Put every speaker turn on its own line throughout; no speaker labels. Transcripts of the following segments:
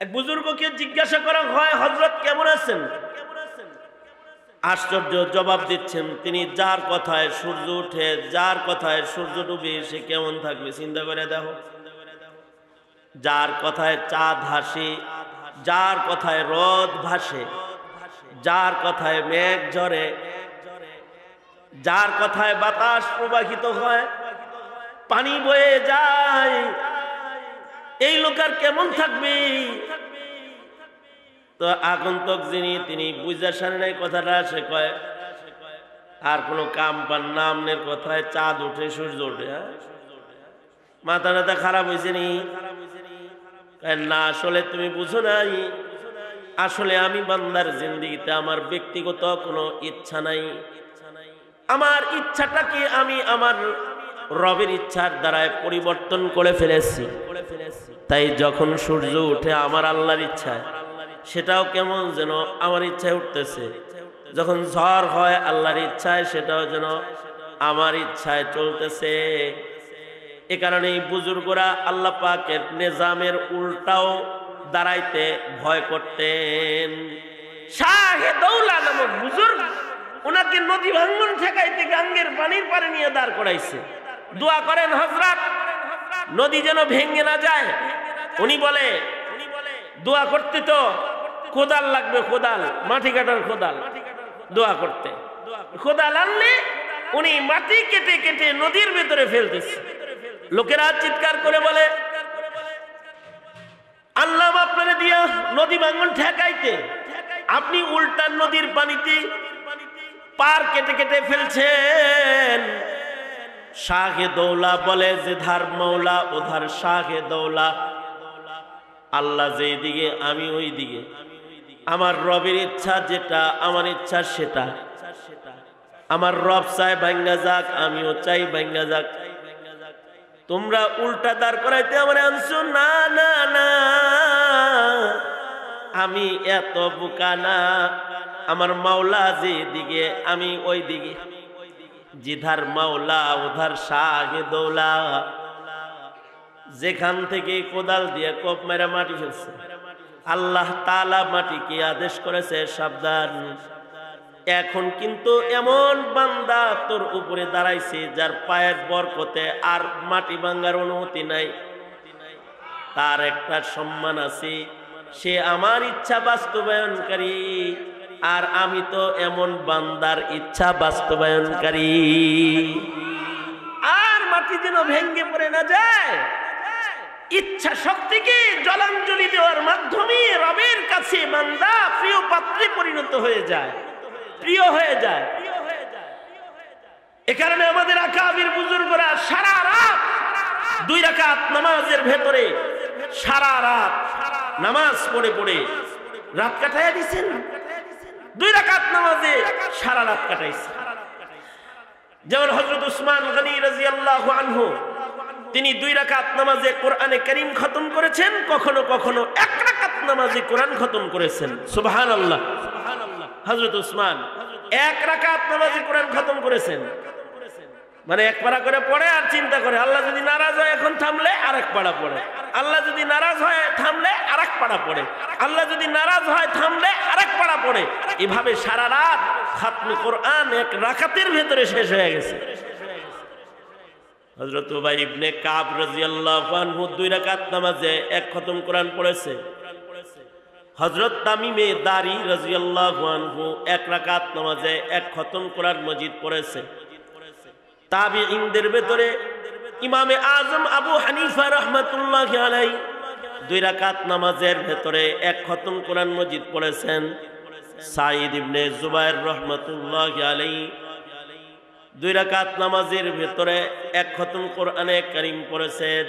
এক বুজুর্গকে জিজ্ঞাসা করা হয়, হযরত কেমন আছেন? আশ্চর্য জবাব দিচ্ছেন তিনি, যার কথায় সূর্য উঠে, যার কথায় সূর্য ডুবে, সে কেমন থাকবে চিন্তা করে দেখো। যার কথায় চাঁদ হাসে, যার কথায় রোদ ভাসে, যার কথায় মেঘ ঝরে, যার কথায় বাতাস প্রবাহিত হয়, পানি বয়ে যায়, এই লোক আর কেমন থাকবে? তো আগন্তক যিনি, তিনি বুঝা সারে নাই কথাটা, সে কয় আর কোনো কাম পান না, আমনের কথায় চাঁদ উঠে সূর্য ওঠে। মাথা টাথা খারাপ হয়েছে নি? না, আসলে তুমি বুঝো নাই, আসলে আমি বান্দার জিন্দেগিতে আমার ব্যক্তিগত কোনো ইচ্ছা নাই। আমার ইচ্ছাটাকে আমি আমার রবের ইচ্ছার দ্বারায় পরিবর্তন করে ফেলেছি। তাই যখন সূর্য উঠে আমার আল্লাহর ইচ্ছায়, সেটাও কেমন যেন আমার ইচ্ছায় উঠতেছে। যখন ঝড় হয় আল্লাহর ইচ্ছায়, সেটাও যেন আমার ইচ্ছায় চলতেছে। এ কারণে এই বুজুর্গরা আল্লাহ পাকের নিজামের উল্টাও দাঁড়াইতে ভয় করতেন। শাহে দৌলা নামক বুজুর্গ, ওনাকে নদী ভাঙ্গন ঠেকাইতে গাঙ্গের পানির পারে নিয়ে দাঁড় করাইছে। দোয়া করেন হযরত নদী যেন ভেঙে না যায়। উনি বলে দোয়া করতে তো কোদাল লাগবে, কোদাল, মাটি কাটার কোদাল, দোয়া করতে কোদাল আনলে উনি মাটি কেটে কেটে নদীর ভেতরে ফেলতেছে। লোকেরা চিৎকার করে বলে, আল্লাহ আপনারে দিয়া নদী ভাঙ্গন ঠেকাইতে আপনি উল্টা নদীর পানিতে পার কেটে কেটে ফেলছেন। শাহে দৌলা বলে, যে ধার মৌলা ওধার শাহে দৌলা। আল্লাহ যেই দিকে আমি ওই দিকে, আমার রবের ইচ্ছা যেটা, আমার ইচ্ছা সেটা। আমার রব চাই ভাঙ্গা যাক, আমিও চাই ভাঙ্গা যাক। তোমরা উল্টা দাঁড় করাইতে আমার আনছো? না না না, আমি এত বোকা না। আমার মাওলা যে দিকে আমি ওই দিকে, জিধার মাওলা উধার শাহে দৌলা। যেখান থেকে কোদাল দিয়ে কোপ মেরা মাটি ফেলছে, আল্লাহ তাআলা মাটিকে আদেশ করেছে, সাবধান। এখন কিন্তু এমন বান্দা তোর উপরে দাঁড়াইছে যার পায়ের বরকতে আর মাটি ভাঙার অনুমতি নাই। তার একটা সম্মান আছে, সে আমার ইচ্ছা বাস্তবায়নকারী, আর আমি তো এমন বান্দার ইচ্ছা বাস্তবায়নকারী। আর মাটি যেন ভেঙ্গে পড়ে না যায়, ইচ্ছা শক্তিকে জলাঞ্জলি দেওয়ার মাধ্যমে রবের কাছে বান্দা প্রিয় পাত্রে পরিণত হয়ে যায়, প্রিয় হয়ে যায়। এ কারণে আমাদের আকাবির বুজুর্গরা সারা রাত 2 রাকাত নামাজের ভেতরে সারা রাত নামাজ পড়ে পড়ে রাত কাটাইয়া দিয়েছেন। 2 রাকাত নামাজে সারা রাত কাটাইছে। যেমন হযরত উসমান গনি রাদিয়াল্লাহু আনহু, তিনি 2 রাকাত নামাজে কোরআনে কারীম খতম করেছেন, কখনো কখনো 1 রাকাত নামাজে কোরআন খতম করেছেন। সুবহানাল্লাহ। হযরত উসমান 1 রাকাত নামাজে কোরআন খতম করেছেন, মানে 1 পারা করে পড়ে আর চিন্তা করে, আল্লাহ যদি নারাজ হয় এখন থামলে আরেক পারা পড়ে, আল্লাহ যদি নারাজ হয় থামলে আরেক পারা পড়ে, আল্লাহ যদি নারাজ হয় থামলে আরেক পারা পড়ে। এভাবে সারা রাত খাতমে কোরআন 1 রাকাতের ভেতরে শেষ হয়ে গেছে। হযরত উবাই ইবনে কাব রাদিয়াল্লাহু আনহু 2 রাকাত নামাজে 1 খতম কোরআন পড়েছে। হযরত তামিমে দারি রাদিয়াল্লাহু আনহু 1 রাকাত নামাজে 1 খতম কোরআন মজিদ পড়েছে। তাবিঈনদের ভেতরে ইমামে আজম আবু হানিফা রাহমাতুল্লাহি আলাইহি 2 রাকাত নামাজের ভেতরে 1 খতম কোরআন মজিদ পড়েছেন। সাঈদ ইবনে জুবায়ের রাহমাতুল্লাহি আলাইহি 2 রাকাত নামাজের ভেতরে 1 খতম কোরআনে কারীম পড়েছেন।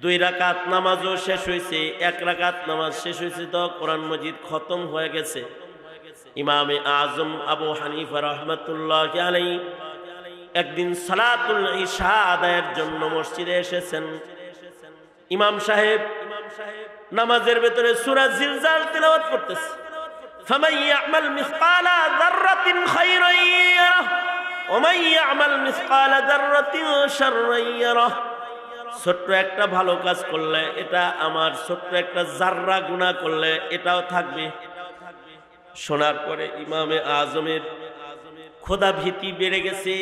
2 রাকাত নামাজও শেষ হয়েছে, 1 রাকাত নামাজ শেষ হয়েছে তো কোরআন মজিদ খতম হয়ে গেছে। ইমামে আজম আবু হানিফা রাহমাতুল্লাহি আলাইহি একদিন সালাতুল ইশা আদায়ের জন্য মসজিদে এসেছেন। ইমাম সাহেব নামাজের ভেতরে সূরা জিলজাল তিলাওয়াত করতেছে। ফামান ইয়ামাল মিসকালা যাররাতিন খায়রান ইয়ারাহ ওয়া মান ইয়ামাল মিসকালা যাররাতিন শাররান ইয়ারাহ। ছোট্ট একটা ভালো কাজ করলে এটা আমার, ছোট্ট একটা জাররা গুনাহ করলে এটাও থাকবে। শোনার পরে ইমামে আজমের খোদা ভীতি বেড়ে গেছে,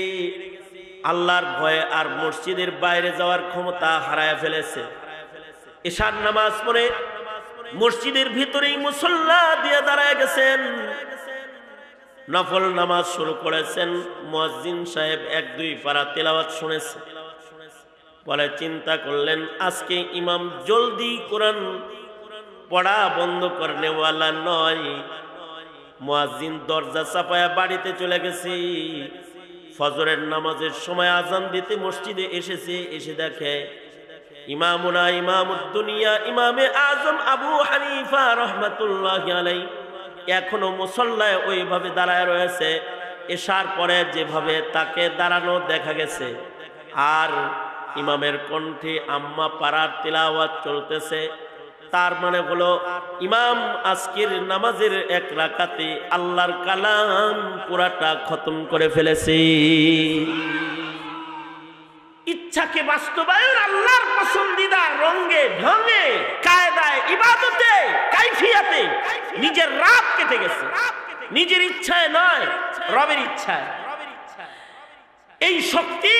আল্লাহর ভয়ে আর মসজিদের বাইরে যাওয়ার ক্ষমতা হারায় ফেলেছে। এশার নামাজ পড়ে মসজিদের ভিতরেই মুসল্লা দিয়ে দাঁড়ায় গেছেন, নফল নামাজ শুরু করেছেন। মুয়াজ্জিন সাহেব 1-2 পারা তেলাওয়াত শুনেছে, পরে চিন্তা করলেন আজকে ইমাম জলদি কোরআন পড়া বন্ধ করনেওয়ালা নয়। মুয়াজ্জিন দরজা চাপায়া বাড়িতে চলে গেছে। ফজরের নামাজের সময় আজান দিতে মসজিদে এসেছে, এসে দেখে ইমামুনা ইমামুদ দুনিয়া ইমামে আজম আবু হানিফা রাহমাতুল্লাহি আলাইহি এখনো মুসল্লায় ওইভাবে দাঁড়ায় রয়েছে। এশার পরে যেভাবে তাকে দাঁড়ানো দেখা গেছে, আর ইমামের কণ্ঠে আম্মা পারার তিলাওয়াত চলতেছে। তার মানে হলো ইমাম আজকের নামাজের 1 রাকাতে আল্লাহর কালাম পুরাটা খতম করে ফেলেছে। ইচ্ছাকে বাস্তবায়ন আল্লাহর পছন্দিদা রঙে ঢঙে কায়দায় ইবাদতে কাইফিয়াতে নিজের রাত কেটে গেছে, নিজের ইচ্ছায় নয়, রবের ইচ্ছায়। এই শক্তি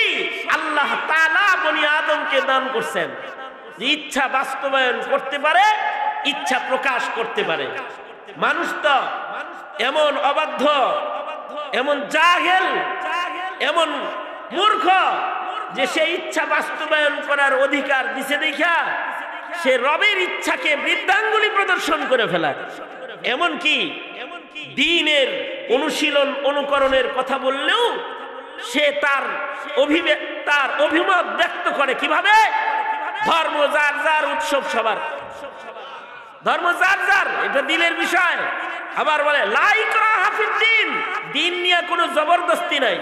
আল্লাহ তাআলা বনি আদমকে দান করছেন, যে ইচ্ছা বাস্তবায়ন করতে পারে, ইচ্ছা প্রকাশ করতে পারে। মানুষ তো এমন অবাধ্য, এমন জাহেল, এমন মূর্খ যে সে ইচ্ছা বাস্তবায়ন করার অধিকার দিছে দেখা সে রবের ইচ্ছাকে বৃদ্ধাঙ্গুলি প্রদর্শন করে ফেলায়। এমনকি দ্বীনের অনুশীলন অনুকরণের কথা বললেও সে তার অভিমত ব্যক্ত করে কিভাবে? ধর্ম যার যার, উৎসব সবার, ধর্ম যার যার, এটা দিলের বিষয়। আবার বলে লা ইকরাহা ফিদ্দীন, দিন নিয়ে কোনো জবরদস্তি নাই।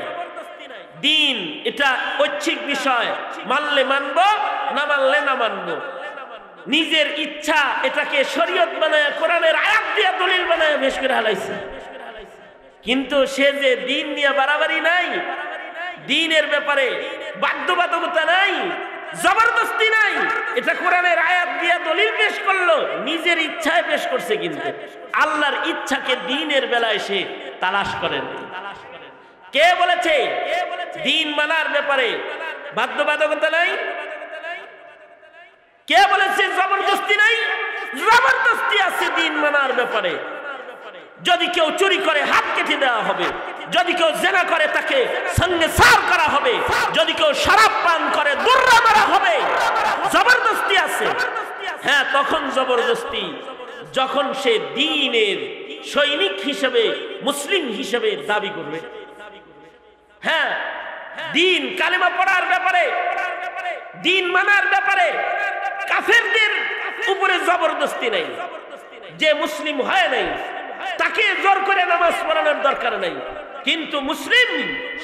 দিন এটা ঐচ্ছিক বিষয়, মানলে মানব, না মানলে না মানব। নিজের ইচ্ছা এটাকে শরীয়ত বানায়, কোরআনের আয়াত দিয়ে দলিল বানায় বেশ করে হালাইছে। কিন্তু সে যে দিন নিয়ে বাড়াবাড়ি নাই, দিনের ব্যাপারে বাধ্যবাধকতা নাই, জবরদস্তি নাই, এটা কোরআনের আয়াত দিয়ে দলিল পেশ করলো, নিজের ইচ্ছায় পেশ করছে। কিন্তু আল্লাহর ইচ্ছাকে দিনের বেলায় সে তালাশ করেন। কে বলেছে দিন মানার ব্যাপারে বাধ্যবাধকতা নাই? কে বলেছে জবরদস্তি নাই? জবরদস্তি আছে দিন মানার ব্যাপারে। যদি কেউ চুরি করে হাত কেটে দেওয়া হবে, যদি কেউ জেনা করে তাকে সঙ্গে সার করা হবে, যদি কেউ শরাব পান করে দুর্রা মারা হবে। জবরদস্তি আছে। হ্যাঁ, তখন জবরদস্তি যখন সে দ্বীনের সৈনিক হিসেবে, মুসলিম হিসেবে দাবি করবে। হ্যাঁ, দিন কালেমা পড়ার ব্যাপারে, দিন মানার ব্যাপারে কাফেরদের উপরে জবরদস্তি নাই। যে মুসলিম হয় নাই তাকে জোর করে নামাজ পড়ানোর দরকার নাই। কিন্তু মুসলিম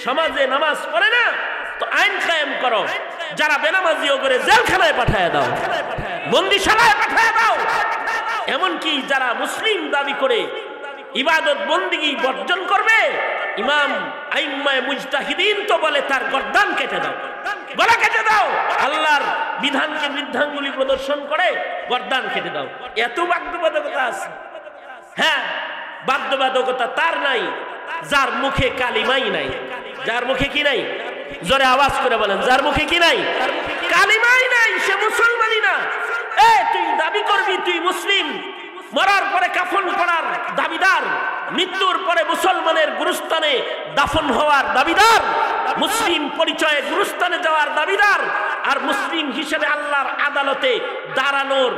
সমাজে নামাজ পড়ে না, তো আইন কায়েম করো। যারা বেনামাজিও করে জেলখানায় পাঠায় দাও, বন্দিশালায় পাঠায় দাও। এমনকি যারা মুসলিম দাবি করে ইবাদত বন্দিগি বর্জন করবে, ইমাম আইম্মায়ে মুজতাহিদিন তো বলে তার গর্দান কেটে দাও, গলা কেটে দাও। আল্লাহর বিধানকে বৃদ্ধাঙ্গুলি প্রদর্শন করে গর্দান কেটে দাও। এত বাধ্যবাধকতা আছে। হ্যাঁ, বাধ্যবাধকতা তার নাই যার মুখে কালিমাই নাই। যার মুখে কি নাই? জোরে আওয়াজ করে বলেন, যার মুখে কি নাই? কালিমাই নাই, সে মুসলমানই না। তুই দাবি করবি তুই মুসলিম, মরার পরে কাফন পরার দাবিদার, মৃত্যুর পরে মুসলমানের গুরুস্থানে দাফন হওয়ার দাবিদার, মুসলিম পরিচয়ে গুরুস্থানে যাওয়ার দাবিদার, আর মুসলিম হিসেবে আল্লাহর আদালতে দাঁড়ানোর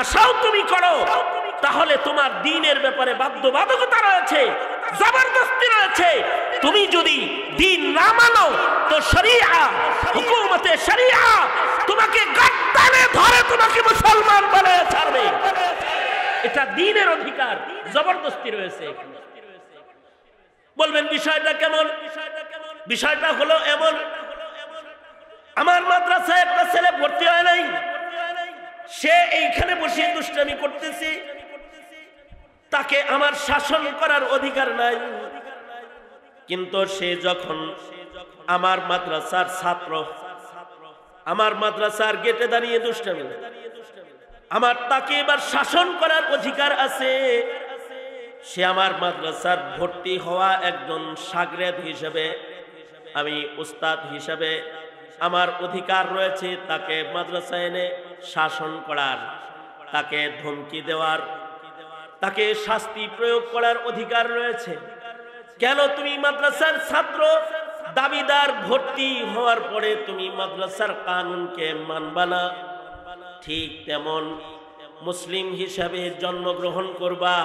আশাও তুমি করো, তাহলে তোমার দ্বীনের ব্যাপারে বাধ্যবাধকতা রয়েছে, জবরদস্তি রয়েছে। তুমি যদি দ্বীন না মানো তো শরিয়া, হুকুমতে শরিয়া তোমাকে গর্দানে ধরে তোমাকে মুসলমান বানায় ছাড়বে। এটা দ্বীনের অধিকার, জবরদস্তি রয়েছে। বলবেন বিষয়টা কেমন? বিষয়টা হলো এমন, আমার মাদ্রাসায় একটা ছেলে ভর্তি হয় নাই, সে এইখানে বসে দুষ্টামি করতেছে, তাকে আমার শাসন করার অধিকার নাই। কিন্তু সে যখন আমার মাদ্রাসার ছাত্র, আমার মাদ্রাসার গেটে দাঁড়িয়ে দুষ্টামি, আমার তাকে এবার শাসন করার অধিকার আছে। সে আমার মাদ্রাসার ভর্তি হওয়া একজন শাগরেদ হিসেবে, আমি উস্তাদ হিসেবে আমার অধিকার রয়েছে তাকে মাদ্রাসায় এনে শাসন করার, তাকে ধমকি দেওয়ার, তাকে শাস্তি প্রয়োগ করার অধিকার রয়েছে। কেন তুমি মাদ্রাসার ছাত্র দাবিদার ভর্তি হওয়ার পরে তুমি মাদ্রাসার কানুনকে মানবা না? ঠিক তেমন মুসলিম হিসাবে জন্মগ্রহণ করবা,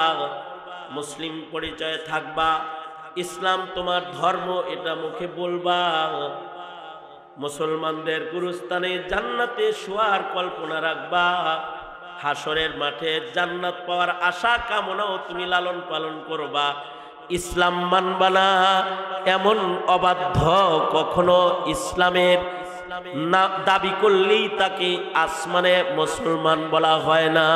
মুসলিম পরিচয় থাকবা, ইসলাম তোমার ধর্ম এটা মুখে বলবা, মুসলমানদের গুরুস্থানে জান্নাতে শোয়ার কল্পনা রাখবা, হাসরের মাঠে জান্নাত পাওয়ার আশা কামনাও তুমি লালন পালন করবা, ইসলাম মানবা না। এমন অবাধ্য কখনো ইসলামের না দাবি করলেই তাকে আসমানে মুসলমান বলা হয় না।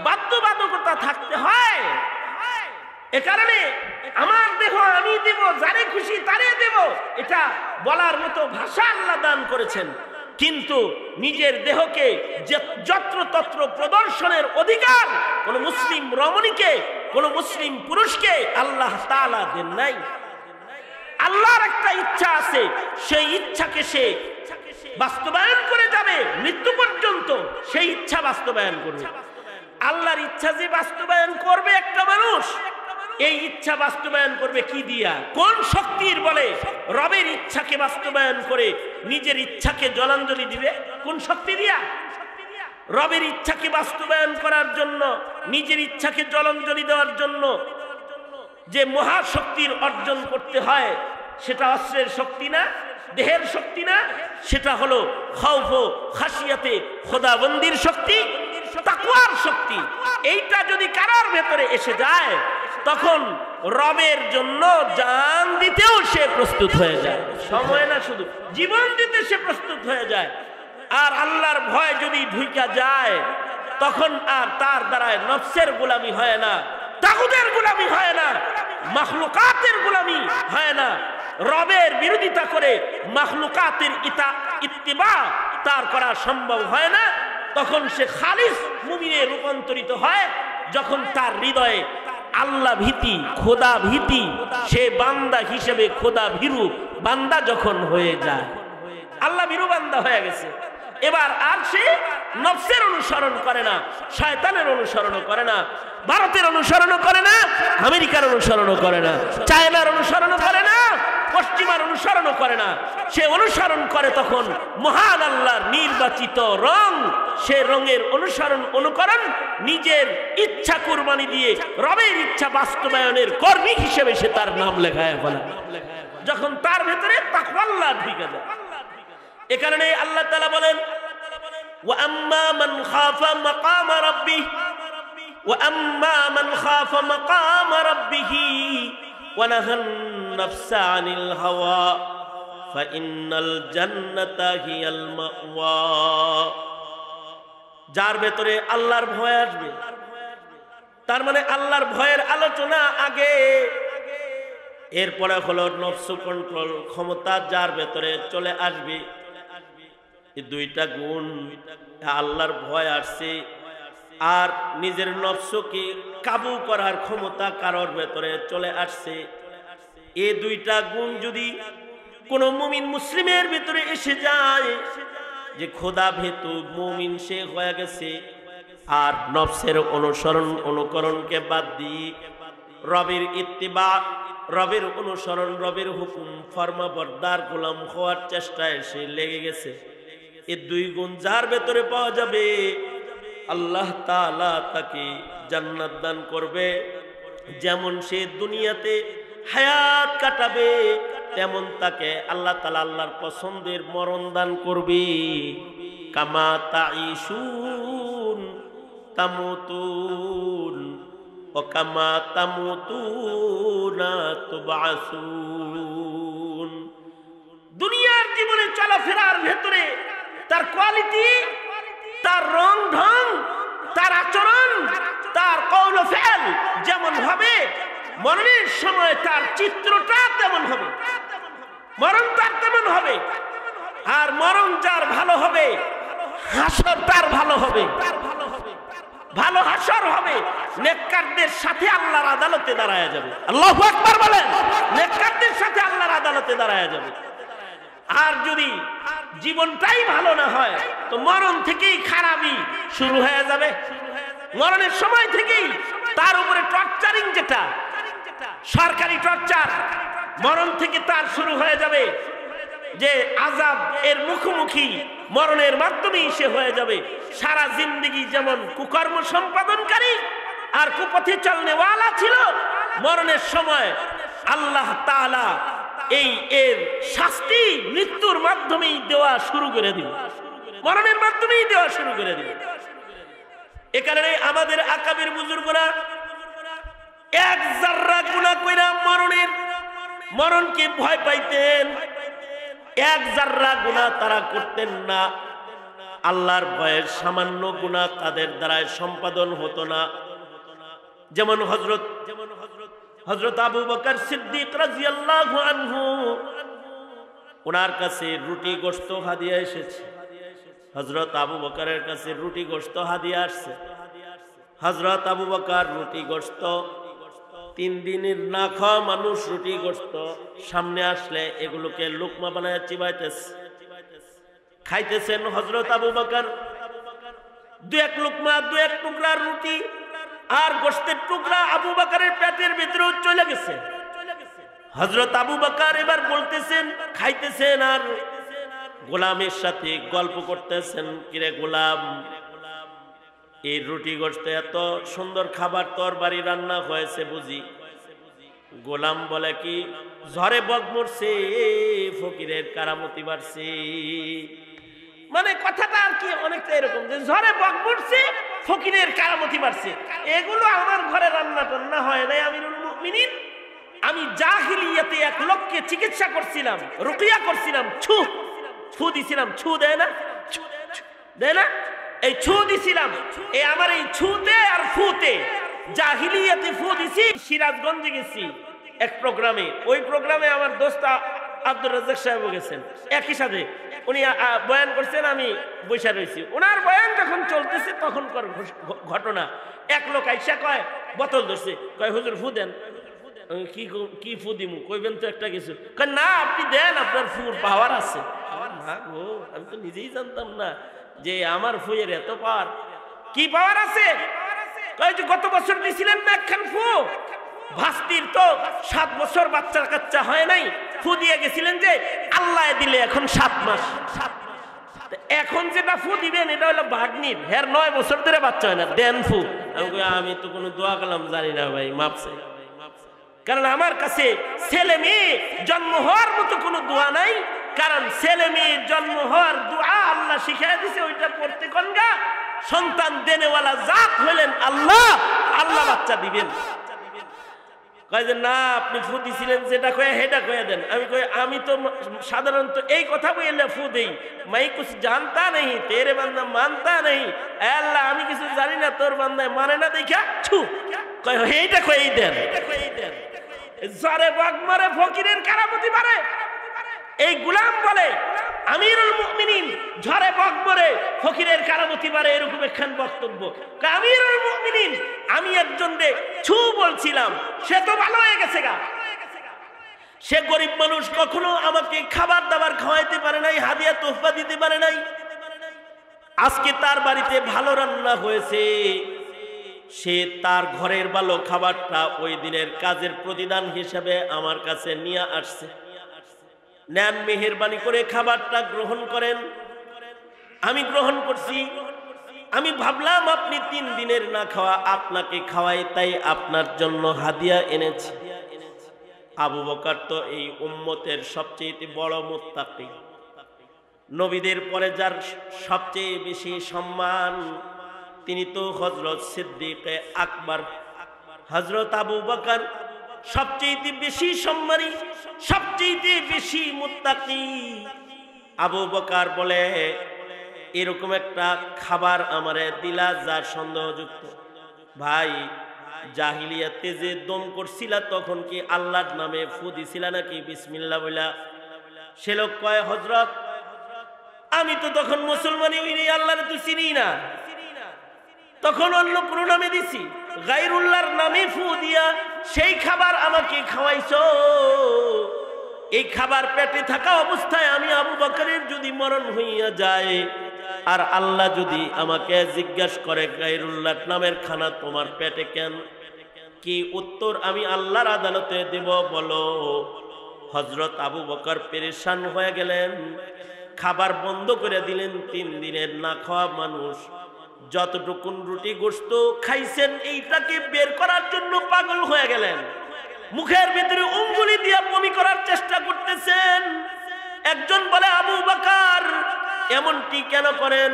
বাধ্যবাধকতা থাকতে হয়। এ কারণে আমার দেহ আমি দেব, যারে খুশি তারে দেব, এটা বলার মতো ভাষা আল্লাহ দান করেছেন। কিন্তু নিজের দেহকে যত্রতত্র প্রদর্শনের অধিকার কোন মুসলিম রমণীকে, কোন মুসলিম পুরুষকে আল্লাহ তাআলা দেন নাই। আল্লাহর একটা ইচ্ছা আছে, সেই ইচ্ছাকে সে বাস্তবায়ন করে যাবে মৃত্যু পর্যন্ত, সেই ইচ্ছা বাস্তবায়ন করবে। আল্লাহর ইচ্ছা যে বাস্তবায়ন করবে একটা মানুষ, এই ইচ্ছা বাস্তবায়ন করবে কি দিয়া, কোন শক্তির বলে রবের ইচ্ছাকে বাস্তবায়ন করে নিজের ইচ্ছাকে জলাঞ্জলি দিবে? কোন শক্তি দিয়া? রবের ইচ্ছাকে বাস্তবায়ন করার জন্য, নিজের ইচ্ছাকে জলাঞ্জলি দেওয়ার জন্য যে মহাশক্তির অর্জন করতে হয়, সেটা অস্ত্রের শক্তি না, দেহের শক্তি না, সেটা হলো খাউফ ও খাশিয়াতে খোদাবন্দির শক্তি, তাকওয়ার শক্তি। এইটা যদি কারোর ভেতরে এসে যায়, তখন রবের জন্য জান দিতেও সে প্রস্তুত হয়ে যায়। সময় না, শুধু জীবন দিতে সে প্রস্তুত হয়ে যায়। আর আল্লাহর ভয় যদি ঢুইকা যায়, তখন আর তার দ্বারায় নফসের গোলামি হয় না, তাগুতের গোলামি হয় না, মাখলুকাতের গোলামি হয় না। রবের বিরোধিতা করে মাখলুকাতের ইত্তিবা তার করা সম্ভব হয় না। তখন সে খালিস মুমিনে রূপান্তরিত হয়, যখন তার হৃদয়ে আল্লাহ ভীতি, খোদা ভীতি, সে বান্দা হিসেবে খোদা ভীরু বান্দা যখন হয়ে যায়, আল্লাহ ভীরু বান্দা হয়ে গেছে। এবার আর সে নফসের অনুসরণ করে না, শয়তানের অনুসরণও করে না, ভারতের অনুসরণও করে না, আমেরিকার অনুসরণও করে না, চায়নার অনুসরণও করে না, পশ্চিমার অনুসরণও করে না। সে অনুসরণ করে তখন মহান আল্লাহর নির্বাচিত রং, সে রঙের অনুসরণ অনুকরণ নিজের ইচ্ছা কুরবানি দিয়ে রবের ইচ্ছা বাস্তবায়নের কর্মী হিসেবে সে তার নাম লেখায় বলে, যখন তার ভেতরে তাকওয়াল্লাহ ঢুকে যায়। এ কারণে আল্লাহ তাআলা বলেন, ওয়া আম্মা মান খাফা মাকামা রাব্বিহি, ওয়া আম্মা মান খাফা মাকামা রাব্বিহি ওয়া নাহান নাফসা আনিল হাওয়া ফাইন্নাল জান্নাতা হিয়াল মাওয়া। যার ভেতরে আল্লাহর ভয় আসবে, তার মানে আল্লাহর ভয়ের আলোচনা আগে, এরপরে হলো নফস কন্ট্রোল ক্ষমতা যার ভেতরে চলে আসবে। এই দুইটা গুণ, আল্লাহর ভয় আসছে আর নিজের নফসকে কাবু করার ক্ষমতা কারোর ভেতরে চলে আসছে। এই দুইটা গুণ যদি কোন মুমিন মুসলিমের ভিতরে এসে যায়, যে খোদা ভীতু মুমিন সে হয়ে গেছে, আর নফসের অনুকরণকে বাদ দিয়ে রবের ইত্তিবা, রবের অনুসরণ, রবের হুকুম ফরমাবরদার গোলাম হওয়ার চেষ্টায় সে লেগে গেছে, এই দুই গুণ যার ভেতরে পাওয়া যাবে, আল্লাহ তাআলা তাকে জান্নাত দান করবে। যেমন সে দুনিয়াতে হায়াত কাটাবে, তেমন তাকে আল্লাহ তাআলা আল্লাহর পছন্দের মরণ দান করবে। কামা তাঈশুন তামুতুন ওয়া কামা তামুতুনা তুবআসুন। দুনিয়ার জীবনে চলাফেরার ভেতরে তার কোয়ালিটি, তার রং ঢং, তার আচরণ, তার কওল ও ফেল যেমন হবে, মরণের সময় তার চিত্রটা তেমন হবে, মরণ তার তেমন হবে। আর মরণ যার ভালো হবে হাসর তার ভালো হবে, ভালো হাসর হবে। নেককারদের সাথে আল্লাহর আদালতে দাঁড়ায় যাবে। আল্লাহু আকবার বলেন। নেককারদের সাথে আল্লাহর আদালতে দাঁড়ায় যাবে। আর যদি জীবনটাই ভালো না হয় তো মরণ থেকেই খারাপই শুরু হয়ে যাবে। মরণের সময় থেকেই তার উপরে টর্চারিং, যেটা সরকারি টর্চার, মরণ থেকে তার শুরু হয়ে যাবে। যে আযাব এর মুখোমুখি মরণের মাধ্যমেই সে হয়ে যাবে। সারা জিন্দেগি যেমন কুকর্ম সম্পাদনকারী আর কুপথে চলনেওয়ালা ছিল, মরণের সময় আল্লাহ তাআলা এর শাস্তি মৃত্যুর মাধ্যমেই দেওয়া শুরু করে দিবে, মরণের মাধ্যমেই দেওয়া শুরু করে দিবে। এ কারণে আমাদের আকাবির বুজুর্গরা এক জাররা গুনাহ কইরা মরণকে ভয় পাইতেন। এক জাররা গুনাহ তারা করতেন না। আল্লাহর ভয়ের সামান্য গুনাহ তাদের দ্বারায় সম্পাদন হতো না। যেমন হযরত আবু বকর সিদ্দিক রাদিয়াল্লাহু আনহু, ওনার কাছে রুটি গোশত হাদিয়া এসেছে। হযরত আবু বকরের কাছে রুটি গোশত হাদিয়া আসছে। হযরত আবু বকর রুটি গোশত, 3 দিনের না খাওয়া মানুষ রুটি গোশত সামনে আসলে এগুলোকে লুকমা বানায় চিবাইতেছে, খাইতেছেন। হযরত আবু বকর 2-1 লুকমা 2-1 টুকরা রুটি আর গোশতের টুকরা আবু বকরের পেটের ভিতরে চলে গেছে। হযরত আবু বকর এবার বলতেছেন, খাইতেছেন আর গোলামের সাথে গল্প করতেছেন, কিরে গোলাম, এই রুটি গোশত এত সুন্দর খাবার তরবারি রান্না হয়েছে বুঝি? গোলাম বলে, কি ঝড়ে বক মরছে, ফকিরের কারামতি বাড়ছে। মানে কথাটা আর কি অনেকটা এরকম যে ঝড়ে বক মরছে, ফকিরের কারামতি বাড়ছে। এগুলো আমার ঘরে রান্না টান্না হয় নাই আমিরুল মুমিনিন। আমি জাহিলিয়াতে 1 লোককে চিকিৎসা করছিলাম, রুকিয়া করছিলাম, ছু দিছিলাম। ছু দেয় না, দেয় না, এই ছু দিছিলাম। এই আমার এই ছুতে আর ফুতে জাহিলিয়াতে ফু দিছি। সিরাজগঞ্জে গেছি এক প্রোগ্রামে, ওই প্রোগ্রামে আমার দোস্ত আব্দুর রাজ্জাক সাহেব গেছেন, একই সাথে উনি বয়ান করছেন, আমি বসে রয়েছি। ওনার বয়ান যখন চলতেছে তখনকার ঘটনা, এক লোক আইসা কয়, বোতল ধরছে, কয় হুজুর ফু দেন। কি ফু দিমু, কইবেন তো একটা কিছু। কয় না, আপনি দেন, আপনার ফুর পাওয়ার আছে। আমি তো নিজেই জানতাম না যে আমার ফুয়ের এত পাওয়ার। কি পাওয়ার আছে? কয় যে গত বছর দিছিলেন না একখান ফু, ভাস্তির তো 7 বছর বাচ্চা কাচ্চা হয় নাই, ফু দিয়ে গেছিলেন যে আল্লাহ দিলে এখন 7 মাস। এখন যেটা ফু দিবেন এটা হলো ভাগ্নির, হের 9 বছর ধরে বাচ্চা হয় না, দেন ফু। আমি তো কোনো দোয়া কালাম জানি না ভাই, মাপ চাই। কারণ আমার কাছে ছেলে মেয়ে জন্ম হওয়ার মতো কোনো দোয়া নাই। কারণ ছেলে মেয়ে জন্ম হওয়ার দোয়া আল্লাহ শিখাই দিছে, ওইটা পড়তে কনগা। সন্তান দেনেওয়ালা জাত হলেন আল্লাহ, আল্লাহ বাচ্চা দিবেন। কয় যে না, আপনি ফু দিছিলেন যেটা কয়ে হেটা কয়ে দেন। আমি কই, আমি তো সাধারণত এই কথা বলে ফু দেই, মাই কুছ জানতা নেই, তেরে বান্দা মানতা নেই। আল্লাহ, আমি কিছু জানি না, তোর বান্দায় মানে না দেখা ছু। কয় এইটা কয়েই দেন। জ্বরে বক মারে, ফকিরের কারামতি মারে। এই গোলাম বলে আমিরুল মুমিনিন ঝড়ে বক মরে, ফকিরের কারামতি মারে, এরকম একখান বক্তব্য। আমিরুল মুমিনিন, আমি একজন রে ছু বলছিলাম, সে তো ভালো হয়ে গেছে গা। সে গরিব মানুষ, কখনো আমাকে খাবার দাবার খাওয়াইতে পারে নাই, হাদিয়া তোহফা দিতে পারে নাই। আজকে তার বাড়িতে ভালো রান্না হয়েছে, সে তার ঘরের ভালো খাবারটা ওই দিনের কাজের প্রতিদান হিসেবে আমার কাছে নিয়ে আসছে। নেন, মেহেরবানি করে খাবারটা গ্রহণ করেন। আমি গ্রহণ করছি। আমি ভাবলাম আপনি 3 দিনের না খাওয়া, আপনাকে খাওয়াই, তাই আপনার জন্য হাদিয়া এনেছি। আবু বকর তো এই উম্মতের সবচেয়ে বড় মুত্তাকি, নবীদের পরে যার সবচেয়ে বেশি সম্মান তিনি তো হযরত সিদ্দিকে আকবর। হযরত আবু বকর সবচেয়ে বেশি সম্মানী, সবচেয়ে বেশি মুত্তাকি। আবু বকর বলে, এরকম একটা খাবার আমারে দিলা যার সন্দেহযুক্ত। ভাই, জাহিলিয়াতে যে দম করছিলা তখন কি আল্লাহর নামে ফু দিছিলা নাকি বিসমিল্লাহ বইলা? সে লোক কয়, হযরত আমি তো তখন মুসলমানই হইনি, আল্লাহরে তো চিনি না, তখন অন্য কোনো নামে দিছি, গায়রুল্লাহর নামে ফু দিয়া সেই খাবার আমাকে খাওয়াইছো। এই খাবার পেটে থাকা অবস্থায় আমি আবু বকরের যদি মরণ হইয়া যায় আর আল্লাহ যদি আমাকে জিজ্ঞাসা করে গায়রুল্লাহ নামের খানা তোমার পেটে কেন, কি উত্তর আমি আল্লাহর আদালতে দেব বলো? হযরত আবু বকর পেরেশান হয়ে গেলেন, খাবার বন্ধ করে দিলেন। 3 দিনের না খাওয়া মানুষ যতটুকুন রুটি গোশত খাইছেন এইটাকে বের করার জন্য পাগল হয়ে গেলেন, মুখের ভিতরে উঙ্গুলি দিয়ে বমি করার চেষ্টা করতেছেন। একজন বলে আবু বকর এমনটি কেন করেন?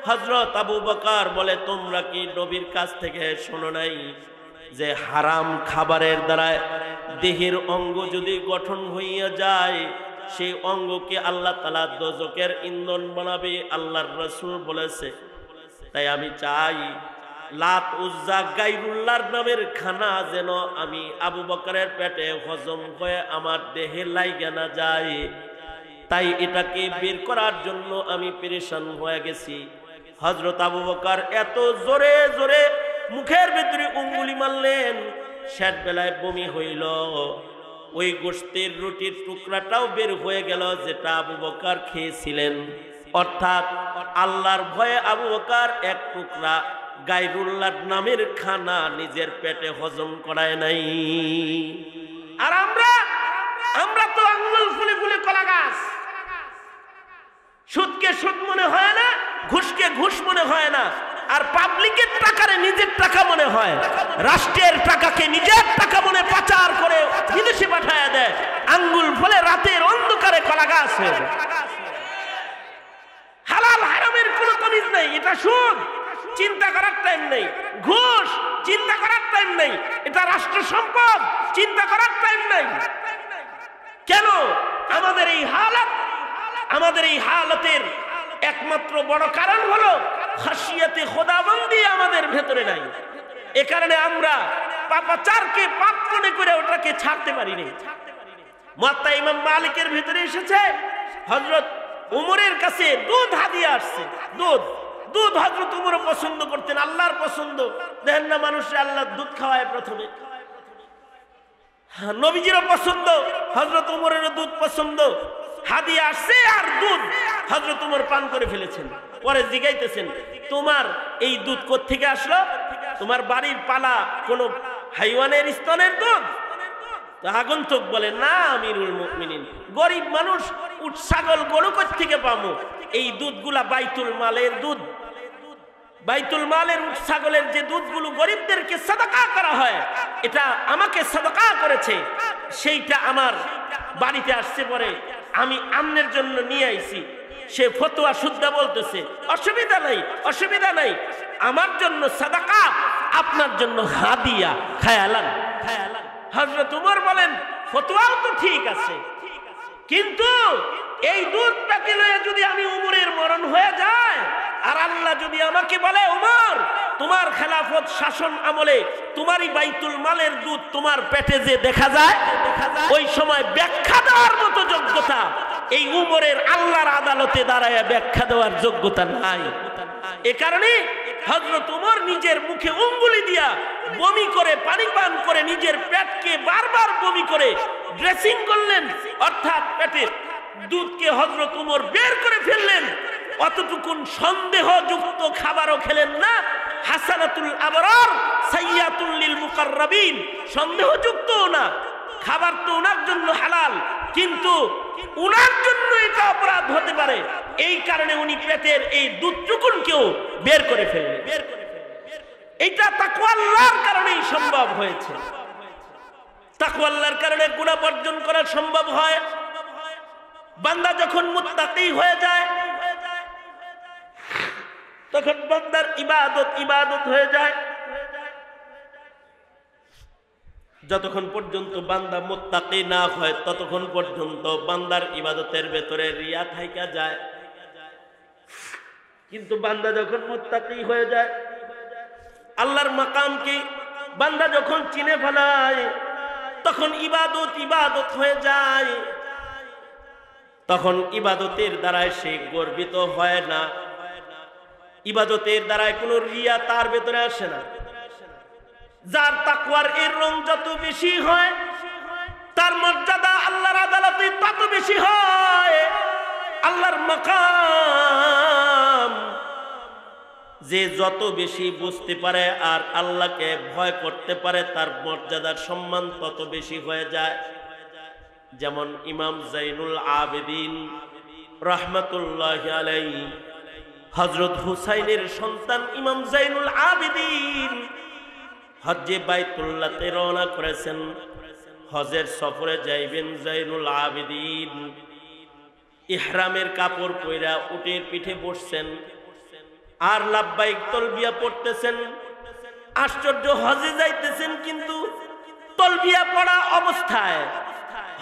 হযরত আবু বকর বলে তোমরা কি নবীর কাছ থেকে শোনো নাই যে হারাম খাবারের দ্বারা দেহের অঙ্গ যদি গঠন হইয়া যায় সেই অঙ্গকে আল্লাহ তাআলা দোজখের ইন্ধন বানাবে, আল্লাহর রাসূল বলেছে। তাই আমি চাই লাত উজ্জা গায়রুল্লাহর নামের খানা যেন আমি আবু বকরের পেটে হজম হয়ে আমার দেহে লাইগা না যায়, তাই এটাকে বের করার জন্য আমি পেরেশান হয়ে গেছি। হযরত আবু বকর এত জোরে জোরে মুখের ভিতরে উঙ্গুলি মারলেন, শেষ বেলায় বমি হইল। ওই গোশতের রুটির টুকরাটাও বের হয়ে গেল যেটা আবু বকর খেয়েছিলেন। অর্থাৎ আল্লাহর ভয়ে আবু বকর এক টুকরা গায়রুল্লাহর নামের খানা নিজের পেটে হজম করায় নাই। আর আমরা তো আঙ্গুল ফুলে ফুলে কলা গাছ। সুদকে সুদ মনে হয় না, ঘুষকে ঘুষ মনে হয় না, আর পাবলিকের টাকারে নিজের টাকা মনে হয়, রাষ্ট্রের টাকাকে নিজের টাকা মনে পাচার করে বিদেশে পাঠায় দেয়। আঙ্গুল ফুলে রাতের অন্ধকারে কলা গাছ হয়ে যায়। হালাল হারামের কোনো তমিজ নেই। এটা সুদ, চিন্তা করার টাইম নেই। ঘুষ, চিন্তা করার টাইম নেই। এটা রাষ্ট্র সম্পদ, চিন্তা করার টাইম নেই। কেন আমাদের এই হালাত? আমাদের এই হালতের একমাত্র বড় কারণ হলো খাশিয়াতে খোদাবন্দি আমাদের ভেতরে নাই। এ কারণে আমরা পাপাচারকে পাপ মনে করে ওটাকে ছাড়তে পারিনি। মুয়াত্তা ইমাম মালিকের ভিতরে এসেছে হযরত উমরের কাছে দুধ হাদিয়া আসছে। দুধ হযরত উমর পছন্দ করতেন, আল্লাহর পছন্দ। দেখেন না মানুষে আল্লাহ দুধ খাওয়ায় প্রথমে, নবীজিরও পছন্দ, হযরত উমরেরও দুধ পছন্দ। হাদিয়া আসছে আর দুধ হযরত উমর পান করে ফেলেছেন। পরে জিজ্ঞাইতেছেন তোমার এই দুধ কোত্থেকে আসলো? তোমার বাড়ির পালা কোন হাইওয়ানের স্তনের দুধ? আগন্তুক বলে না আমিরুল মুমিনিন, গরিব মানুষ উট ছাগল গরু কোত্থেকে পাবো? এই দুধগুলা বাইতুল মালের দুধ। বাইতুল মালের উট ছাগলের যে দুধগুলো গরিবদেরকে সাদাকা করা হয়, এটা আমাকে সাদাকা করেছে, সেইটা আমার বাড়িতে আসছে। পরে আমি আমনের জন্য নিয়ে আইছি। সে ফতোয়া শুদ্ধ বলতেছে অসুবিধা নাই, অসুবিধা নাই, আমার জন্য সাদাকা, আপনার জন্য হাদিয়া, খায়ালান। হযরত উমর বলেন ফতোয়াও তো ঠিক আছে, কিন্তু এই দুধটাকে লয়ে যদি আমি উমরের মরণ হয়ে যায় আর আল্লাহ যদি আমাকে বলে উমর তোমার খেলাফত শাসন আমলে তোমারই বাইতুল মালের দুধ তোমার পেটে যে দেখা যায়, ওই সময় ব্যাখ্যা দেওয়ার মতো যোগ্যতা এই উমরের আল্লাহর আদালতে দাঁড়ায় ব্যাখ্যা দেওয়ার যোগ্যতা নাই। এ কারণে হযরত উমর নিজের মুখে উঙ্গুলি দিয়া বমি করে পানি পান করে নিজের পেটকে বারবার বমি করে ড্রেসিং করলেন, অর্থাৎ পেটের দুধকে হযরত উমর বের করে ফেললেন। অতটুকুন সন্দেহযুক্ত খাবারও খেলেন না। হাসানাতুল আবরার সাইয়াতুল লিল মুকাররাবিন, সন্দেহযুক্ত না। খাবার তো ওনার জন্য হালাল, কিন্তু ওনার জন্য এটা অপরাধ হতে পারে, এই কারণে উনি পেটের এই দুধটুকুনকেও বের করে ফেললেন। এটা তাকওয়া আল্লাহর কারণেই সম্ভব হয়েছে। তাকওয়া আল্লাহর কারণে গুনাহ বর্জন করা সম্ভব হয়। বান্দা যখন মুত্তাকি হয়ে যায় তখন বান্দার ইবাদত হয়ে যায়। যতক্ষণ পর্যন্ত বান্দা মুত্তাকি না হয় ততক্ষণ পর্যন্ত বান্দার ইবাদতের ভেতরে রিয়া থাইকা যায়। কিন্তু বান্দা যখন মুত্তাকি হয়ে যায়, আল্লাহর মাকামকে বান্দা যখন চিনে ফেলায়, তখন ইবাদত হয়ে যায়। তখন ইবাদতের দ্বারায় সে গর্বিত হয় না, ইবাদতের দ্বারায় কোনো রিয়া তার ভেতরে আসে না। যার তাকওয়ার এর রং যত বেশি হয়, তার মর্যাদা আল্লাহর আদালতে তত বেশি হয়। আল্লাহর মাকাম যে যত বেশি বুঝতে পারে আর আল্লাহকে ভয় করতে পারে, তার মর্যাদার সম্মান তত বেশি হয়ে যায়। যেমন ইমাম জাইনুল আবেদিন রাহমাতুল্লাহি আলাইহি, হযরত হুসাইনের সন্তান ইমাম জাইনুল আবেদিন হজ্জে বাইতুল্লাহতে রওনা করেছেন। হজের সফরে যাইবেন জাইনুল আবেদিন, ইহরামের কাপড় পইরা উটের পিঠে বসছেন আর লাব্বাইক তালবিয়া পড়তেছেন। আশ্চর্য, হজে যাইতেছেন কিন্তু তালবিয়া পড়া অবস্থায়,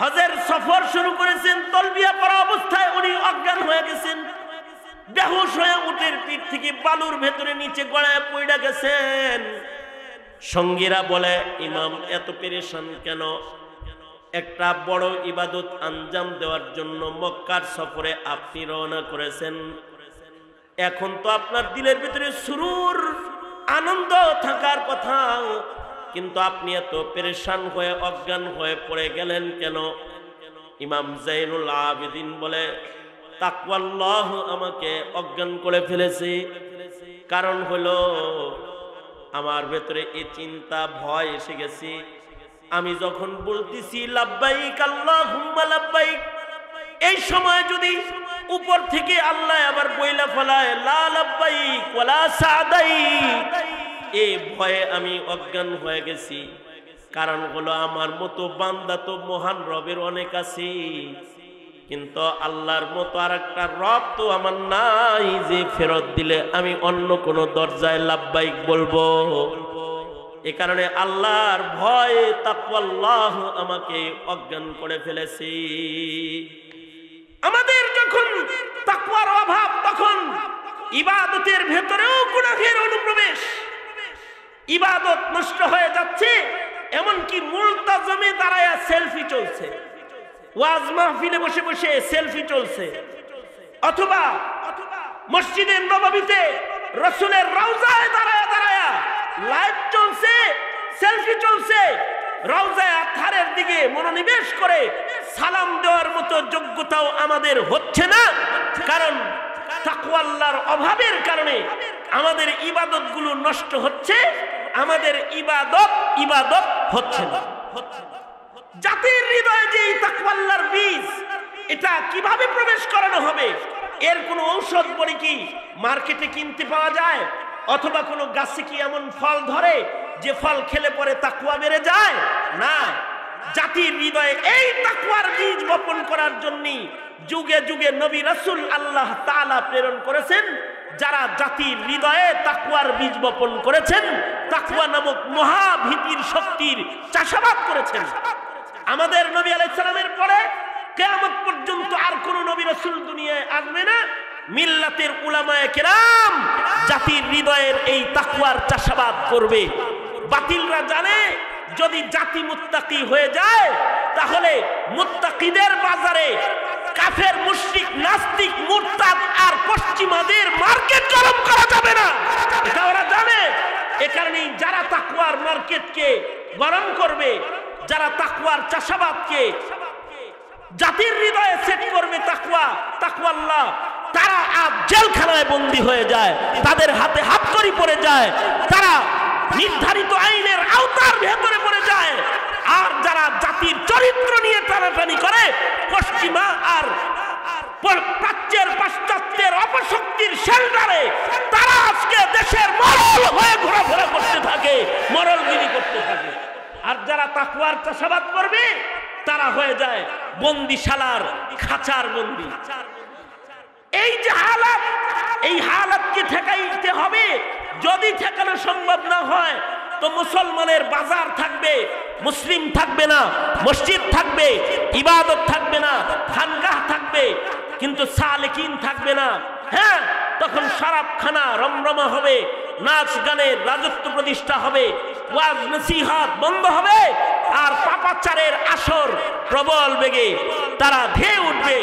হজের সফর শুরু করেছেন তালবিয়া পড়া অবস্থায় উনি অজ্ঞান হয়ে গেছেন, বেহুশ হয়ে উটের পিঠ থেকে বালুর ভেতরে নিচে গড়ায় পড়ে গেছেন। সঙ্গীরা বলে, ইমাম এত পেরেশান কেন? একটা বড় ইবাদত আঞ্জাম দেওয়ার জন্য মক্কার সফরে আপনি রওনা করেছেন, এখন তো আপনার দিলের ভিতরে সুরুর আনন্দ থাকার কথা, কিন্তু আপনি এত পেরেশান হয়ে অজ্ঞান হয়ে পড়ে গেলেন কেন? ইমাম জাইনুল আবেদিন বলে, তাকওয়াল্লাহ আমাকে অজ্ঞান করে ফেলেছে। কারণ হলো আমার ভেতরে এই চিন্তা ভয় এসে গেছে। আমি যখন বলতেছি লাব্বাইক আল্লাহুম্মা লাব্বাইক, এই সময় যদি উপর থেকে আল্লাহ আবার বইলা ফেলায় লা লাব্বাইক ওয়ালা সাদাইক, এই ভয়ে আমি অজ্ঞান হয়ে গেছি। কারণ হলো আমার মতো বান্দা তো মহান রবের অনেক আছে, কিন্তু আল্লাহর মতো আর একটা রব তো আমার নাই যে ফেরত দিলে আমি অন্য কোনো দরজায় লাব্বাইক বলবো। এ কারণে আল্লাহর ভয়ে তাকওয়াল্লাহ আমাকে অজ্ঞান করে ফেলেছি। আমাদের যখন তাকওয়ার অভাব, তখন ইবাদতের ভেতরেও গুনাহের অনুপ্রবেশ, ইবাদত নষ্ট হয়ে যাচ্ছে। এমনকি মুলতাজমে দাঁড়ায় সেলফি চলছে, ওয়াজ মাহফিলে বসে বসে সেলফি চলছে, অথবা মসজিদে নববীতে রাসূলের রওজায় দাঁড়ায় দাঁড়ায় লাইভ চলছে, সেলফি চলছে। রওজায় আথারের দিকে মনোনিবেশ করে সালাম দেওয়ার মতো যোগ্যতাও আমাদের হচ্ছে না, কারণ তাকওয়া আল্লাহর অভাবের কারণে আমাদের ইবাদতগুলো নষ্ট হচ্ছে, আমাদের ইবাদত হচ্ছে না। জাতির হৃদয়ে যে তাকওয়া আল্লাহর বীজ, এটা কিভাবে প্রবেশ করানো হবে? এর কোনো ঔষধ বড়ি কি মার্কেটে কিনতে পাওয়া যায়? অথবা কোনো গাছে কি এমন ফল ধরে যে ফল খেলে পরে তাকওয়া বেড়ে যায়? না, জাতির হৃদয়ে এই তাকওয়ার বীজ বপন করার জন্য যুগে যুগে নবী রাসূল আল্লাহ তাআলা প্রেরণ করেছেন, যারা জাতির হৃদয়ে তাকওয়ার বীজ বপন করেছেন, তাকওয়া নামক মহাভীতির শক্তির চাষাবাদ করেছেন। আমাদের নবী আলাইহিস সালামের পরে কিয়ামত পর্যন্ত আর কোন নবী রাসূল দুনিয়ায় আসবে না। মিল্লাতের উলামায়ে কেরাম জাতির হৃদয়ের এই তাকওয়ার চাষাবাদ করবে। বাতিলরা জানে যদি জাতি মুত্তাকি হয়ে যায়, তাহলে মুত্তাকিদের বাজারে কাফের, মুশরিক, নাস্তিক, মুরতাদ আর পশ্চিমাদের মার্কেট গরম করা যাবে না, এটা ওরা জানে। এ কারণেই যারা তাকওয়ার মার্কেটকে গরম করবে, যারা তাকওয়ার চাষাবাদকে জাতির হৃদয়ে সেট করবে, তাকওয়াল্লাহ, তারা আজ জেলখানায় বন্দী হয়ে যায়, তাদের হাতে হাতকড়ি পড়ে যায়, তারা নির্ধারিত আইনের আওতার ভেতরে পড়ে যায়। আর যারা জাতির চরিত্র নিয়ে টানাটানি করে, পশ্চিমা আর প্রাচ্যের পাশ্চাত্যের অপশক্তির শেল্টারে তারা আজকে দেশের মরল হয়ে ঘোরাফেরা করতে থাকে, মরলগিরি করতে থাকে। আর যারা তাকওয়ার চাষাবাদ করবে, তারা হয়ে যায় বন্দিশালার খাঁচার বন্দী। এই যে হালাত, এই হালাতকে ঠেকাইতে হবে। যদি ঠেকানো সম্ভব না হয়, তো মুসলমানের বাজার থাকবে, মুসলিম থাকবে না, মসজিদ থাকবে, ইবাদত থাকবে না, খানগাহ থাকবে, কিন্তু সালেকিন থাকবে না। হ্যাঁ, তখন শরাবখানা রমরমা হবে, নাচ গানের রাজত্ব প্রতিষ্ঠা হবে, ওয়াজ নসিহত বন্ধ হবে, আর পাপাচারের আসর প্রবল বেগে তারা ধেয়ে উঠবে,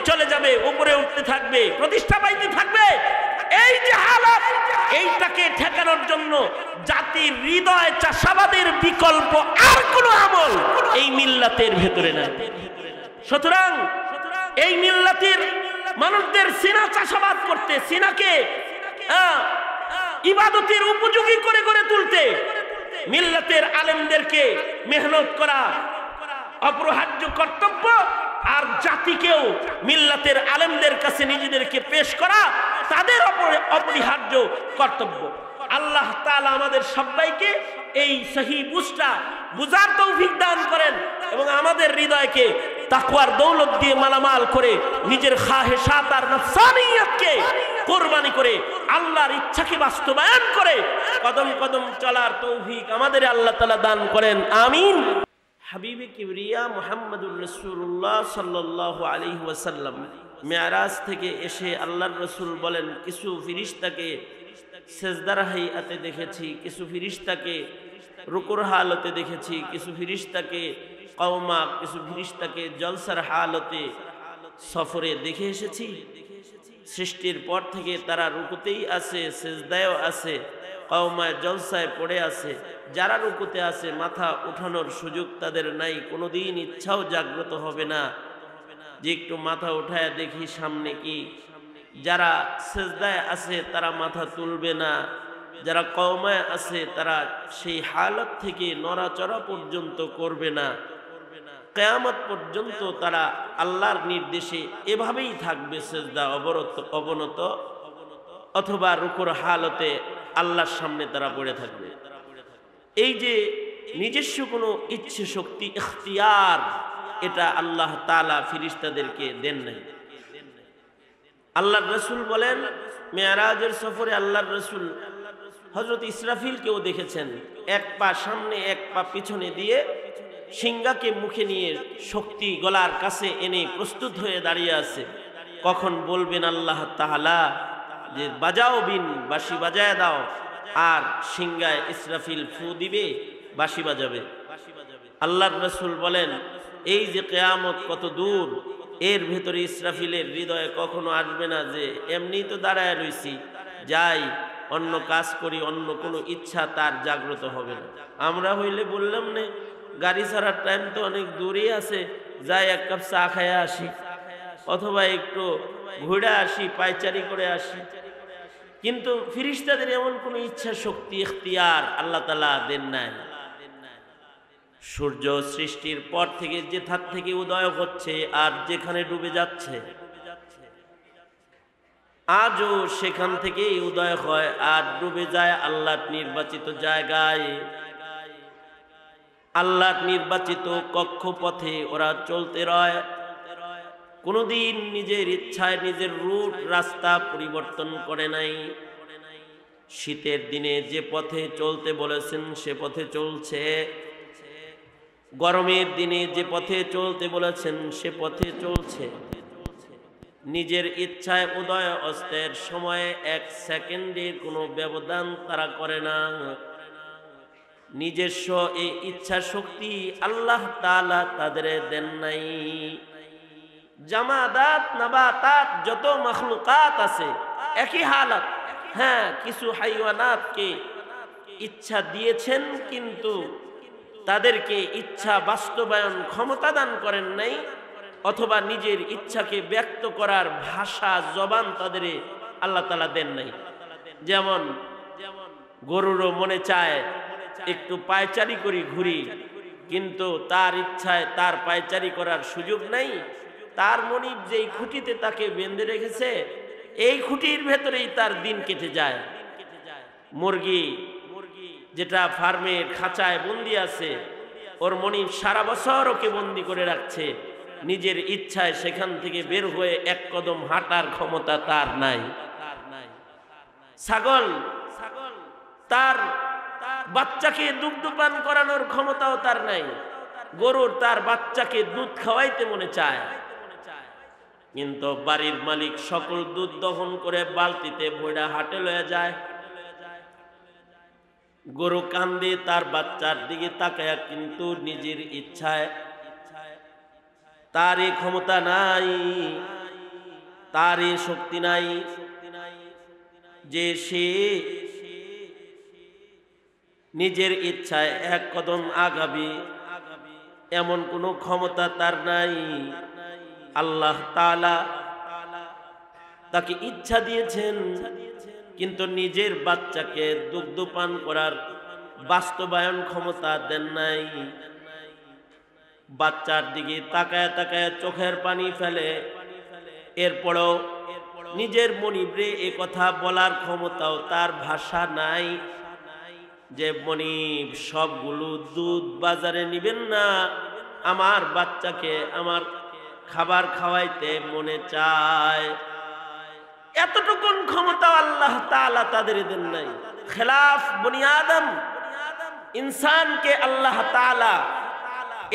চলে যাবে, উপরে উঠতে থাকবে, প্রতিষ্ঠা পাইতে থাকবে। এই যে হালাত, এইটাকে ঠেকানোর জন্য জাতির হৃদয় চাষাবাদের বিকল্প আর কোন আমল এই মিল্লাতের ভেতরে নাই। সুতরাং এই মিল্লাতের মানুষদের সিনা চাষাবাদ করতে, সিনাকে ইবাদতের উপযোগী করে গড়ে তুলতে মিল্লাতের আলেমদেরকে মেহনত করা অপরিহার্য কর্তব্য, আর জাতিকেও মিল্লাতের আলেমদের কাছে নিজেদেরকে পেশ করা তাদের অপরিহার্য কর্তব্য। আল্লাহ তাআলা আমাদের সবাইকে এই সহি বুঝার তৌফিক দান করেন এবং আমাদের হৃদয়কে তাকওয়ার দৌলত দিয়ে মালামাল করে নিজের খাহেশাত আর নফসানিয়তকে কুরবানি করে আল্লাহর ইচ্ছাকে বাস্তবায়ন করে কদম কদম চলার তৌফিক আমাদের আল্লাহ তাআলা দান করেন, আমিন। হাবিবে কিবরিয়া মুহাম্মদুর রাসূলুল্লাহ সাল্লাল্লাহু আলাইহি ওয়াসাল্লাম মেরাজ থেকে এসে আল্লাহর রাসূল বলেন, কিছু ফেরেশতাকে সেজদার হাইয়াতে দেখেছি, কিছু ফেরেশতাকে রুকুর হালতে দেখেছি, কিছু ফেরেশতাকে কওমা, কিছু ফেরেশতাকে জলসার হালতে সফরে দেখে এসেছি। সৃষ্টির পর থেকে তারা রুকুতেই আছে, সেজদায়ও আছে, কওমায় জলসায় পড়ে আছে। যারা রুকুতে আছে মাথা উঠানোর সুযোগ তাদের নাই, কোনোদিন ইচ্ছাও জাগ্রত হবে না যে একটু মাথা উঠায় দেখি সামনে কি। যারা সেজদায় আছে তারা মাথা তুলবে না, যারা কওমায় আছে তারা সেই হালত থেকে নড়াচড়া পর্যন্ত করবে না। কিয়ামত পর্যন্ত তারা আল্লাহর নির্দেশে এভাবেই থাকবে, সেজদা অবনত অথবা রুকুর হালতে আল্লাহর সামনে তারা পড়ে থাকবে। এই যে নিজস্ব কোনো ইচ্ছে শক্তি, ইখতিয়ার, এটা আল্লাহ তাআলা ফেরেশতাদেরকে দেন নাই। আল্লাহর রাসূল বলেন, মেরাজের সফরে আল্লাহর রাসূল হযরত ইসরাফিলকেও দেখেছেন, এক পা সামনে এক পা পিছনে দিয়ে সিংহাকে মুখে নিয়ে শক্তি গলার কাছে এনে প্রস্তুত হয়ে দাঁড়িয়ে আছে। কখন বলবেন আল্লাহ তাআলা যে বাজাও বিন, বাঁশি বাজায় দাও, আর সিংহায় ইসরাফিল ফু দিবে, বাঁশি বাজাবে। আল্লাহর রাসূল বলেন, এই যে কিয়ামত কত দূর, এর ভেতরে ইসরাফিলের হৃদয়ে কখনো আসবে না যে এমনি তো দাঁড়ায় রইছি, যাই অন্য কাজ করি, অন্য কোনো ইচ্ছা তার জাগ্রত হবে না। আমরা হইলে বললাম না, গাড়ি ছাড়ার টাইম তো অনেক দূরেই আছে, যাই এক কাপ চা খাইয়া আসি, অথবা একটু ঘুরে আসি, পায়চারি করে আসি। কিন্তু ফেরেশতাদের এমন কোনো ইচ্ছা শক্তি, ইখতিয়ার আল্লাহ তাআলা দেন নাই। সূর্য সৃষ্টির পর থেকে যেখান থেকে উদয় হচ্ছে আর যেখানে ডুবে যাচ্ছে, আজও সেখান থেকেই উদয় হয় আর ডুবে যায় আল্লাহর নির্বাচিত জায়গায়, আল্লাহর নির্বাচিত কক্ষপথে ওরা চলতে রয়। কোনদিন নিজের ইচ্ছায় নিজের রুট রাস্তা পরিবর্তন করে নাই। শীতের দিনে যে পথে চলতে বলেছেন সে পথে চলছে, গরমের দিনে যে পথে চলতে বলেছেন সে পথে চলছে। নিজের ইচ্ছায় উদয় অস্তের সময়ে এক সেকেন্ডের কোনো ব্যবধান তারা করে না। নিজস্ব এই ইচ্ছা শক্তি আল্লাহ তাআলা তাদের দেন নাই। জামাদাত, নাবাতাত, যত মাখলুকাত আছে একই হালাত। হ্যাঁ, কিছু হাইওয়ানাতকে ইচ্ছা দিয়েছেন কিন্তু তাদেরকে ইচ্ছা বাস্তবায়ন ক্ষমতা দান করেন নাই, অথবা নিজের ইচ্ছাকে ব্যক্ত করার ভাষা, জবান তাদের আল্লাহ তাআলা দেন নাই। যেমন গরুরও মনে চায় একটু পায়চারি করি, ঘুরি, কিন্তু তার ইচ্ছায় তার পায়চারি করার সুযোগ নাই। তার মনিব যেই খুঁটিতে তাকে বেঁধে রেখেছে এই খুঁটির ভেতরেই তার দিন কেটে যায়। মুরগি যেটা ফার্মের খাঁচায় বন্দি আছে, ওর মনিব সারা বছর ওকে বন্দি করে রাখছে, নিজের ইচ্ছায় সেখান থেকে বের হয়ে এক কদম হাঁটার ক্ষমতা তার নাই। ছাগল তার বাচ্চাকে দুগ্ধ পান করানোর ক্ষমতাও তার নাই। গরুর তার বাচ্চাকে দুধ খাওয়াইতে মনে চায়, কিন্তু বাড়ির মালিক সকল দুধ দহন করে বালতিতে বইড়া হাটে লয়ে যায়। গরু কান্দে তার বাচ্চার দিকে তাকায়, কিন্তু নিজের ইচ্ছায় তার এই ক্ষমতা নাই, তার এই শক্তি নাই যে সে নিজের ইচ্ছায় এক কদম আগাবে, এমন কোনো ক্ষমতা তার নাই। আল্লাহ তাআলা তাকে ইচ্ছা দিয়েছেন, কিন্তু নিজের বাচ্চাকে দুগ্ধ পান করার বাস্তবায়ন ক্ষমতা দেন নাই। বাচ্চার দিকে তাকায় তাকায় চোখের পানি ফেলে, এরপরও নিজের মনিবরে এ কথা বলার ক্ষমতাও তার ভাষা নাই যে মনিব সবগুলো দুধ বাজারে নিবেন না, আমার বাচ্চাকে আমার খাবার খাওয়াইতে মনে চায়। এতটুকুন ক্ষমতা আল্লাহ তাআলা তাদের দেন নাই। খেলাফ বনি আদম, ইনসানকে আল্লাহ তাআলা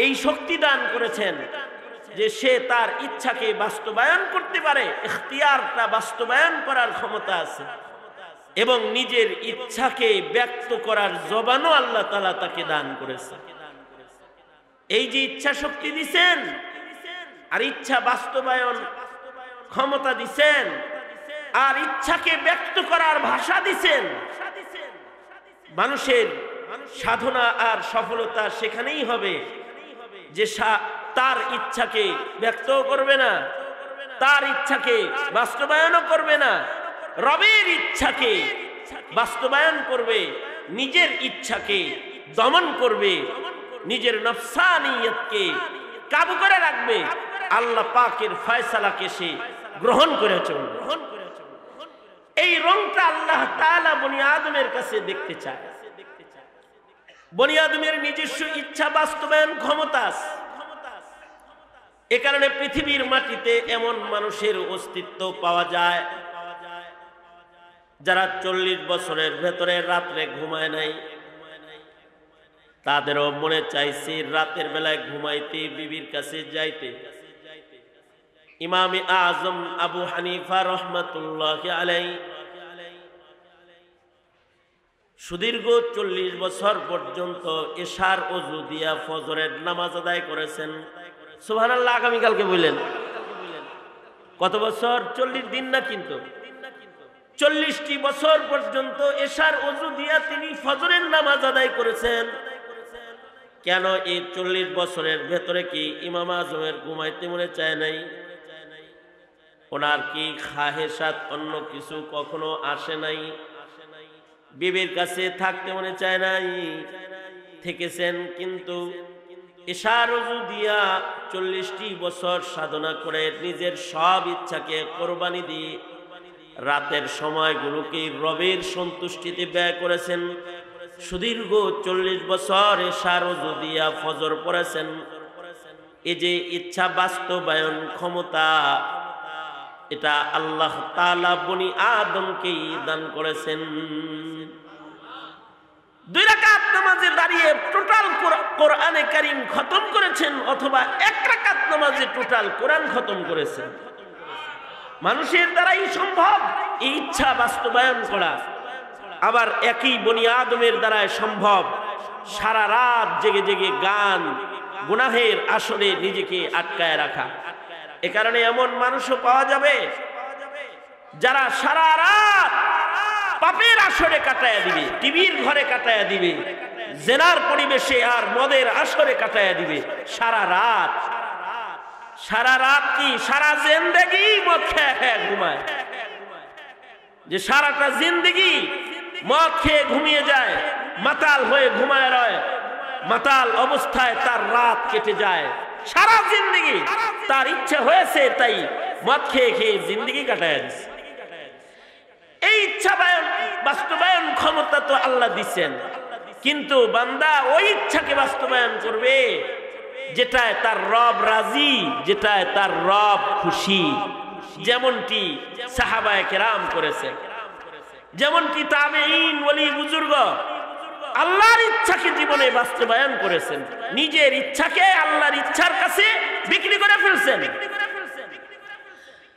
এই শক্তি দান করেছেন যে সে তার ইচ্ছাকে বাস্তবায়ন করতে পারে, ইখতিয়ারটা বাস্তবায়ন করার ক্ষমতা আছে, এবং নিজের ইচ্ছাকে ব্যক্ত করার জবানও আল্লাহ তাআলা তাকে দান করেছে। এই যে ইচ্ছা শক্তি দিছেন আর ইচ্ছা বাস্তবায়ন ক্ষমতা দিছেন আর ইচ্ছাকে ব্যক্ত করার ভাষা দিছেন, মানুষের সাধনা আর সফলতা সেখানেই হবে যে তার ইচ্ছাকে ব্যক্ত করবে না, তার ইচ্ছাকে বাস্তবায়নও করবে না, রবের ইচ্ছাকে বাস্তবায়ন করবে, নিজের ইচ্ছাকে দমন করবে, নিজের নফসানিয়তকে কাবু করে রাখবে, আল্লাহ পাকের ফয়সালাকে সে গ্রহণ করে চলবে। এই রংটা আল্লাহ তাআলা বনি আদমের কাছে দেখতে চায়। বনি আদমের নিজস্ব ইচ্ছা বাস্তবায়ন ক্ষমতা আছে। এ কারণে পৃথিবীর মাটিতে এমন মানুষের অস্তিত্ব পাওয়া যায় যারা 40 বছরের ভেতরে রাত্রে ঘুমায় নাই, তাদেরও মনে চাইছে রাতের বেলায় ঘুমাইতে, বিবির কাছে যাইতে। ইমামে আজম আবু হানিফা রহমাতুল্লাহি আলাইহি সুদীর্ঘ 40 বছর পর্যন্ত এশার ওযু দিয়া ফজরের নামাজ আদায় করেছেন। সুবহানাল্লাহ। আগামীকালকে বললেন কত বছর? 40 দিন না, কিন্তু 40টি বছর পর্যন্ত এশার ওযু দিয়া তিনি ফজরের নামাজ আদায় করেছেন। কেন এই 40 বছরের ভেতরে কি ইমাম আজমের ঘুমাইতে মনে চায় নাই? ওনার কি খাহেসাত অন্য কিছু কখনো আসে নাই? বিবির কাছে থাকতে মনে চায় নাই? থেকেছেন, কিন্তু এশার ওযু দিয়া 40টি বছর সাধনা করে নিজের সব ইচ্ছাকে কোরবানি দিয়ে রাতের সময়গুলোকে রবের সন্তুষ্টিতে ব্যয় করেছেন। সুদীর্ঘ 40 বছর এশার ওযু দিয়া ফজর পড়েছেন। এই যে ইচ্ছা বাস্তবায়ন ক্ষমতা, এটা আল্লাহ তাআলা বনি আদমকেই দান করেছেন। 2 রাকাত নামাজে দাঁড়িয়ে টোটাল কোরআনে কারীম খতম করেছেন, অথবা 1 রাকাত নামাজে টোটাল কোরআন খতম করেছেন। মানুষের দ্বারাই সম্ভব এই ইচ্ছা বাস্তবায়ন করা। আবার একই বনি আদমের দ্বারাই সম্ভব সারা রাত জেগে জেগে গান, গুনাহের আসরে নিজেকে আটকায় রাখা। এ কারণে এমন মানুষও পাওয়া যাবে যারা সারা রাত পাপের আসরে কাটায়া দিবে, টিভির ঘরে কাটায়া দিবে, জেনার পরিবেশে আর মদের আসরে কাটায়া দিবে সারা রাত। সারা রাত কি সারা জিন্দেগি মদ খেয়ে ঘুমায়, যে সারাটা জিন্দেগি মদ খেয়ে ঘুমিয়ে যায়, মাতাল হয়ে ঘুমায় রয়, মাতাল অবস্থায় তার রাত কেটে যায়। সারা জিন্দেগি তার ইচ্ছা হয়েছে তাই মদ খেয়ে খেয়ে জিন্দেগি কাটায় দিচ্ছে। এই ইচ্ছা বাস্তবায়ন ক্ষমতা তো আল্লাহ দিচ্ছেন, কিন্তু বান্দা ওই ইচ্ছাকে বাস্তবায়ন করবে যেটায় তার রব রাজি, যেটায় তার রব খুশি। যেমনটি সাহাবায়ে কেরাম করেছেন, যেমনটি তাবেঈন ওলি বুজুর্গ আল্লাহর ইচ্ছাকে জীবনে বাস্তবায়ন করেছেন, নিজের ইচ্ছাকে আল্লাহর ইচ্ছার কাছে বিক্রি করে ফেলছেন।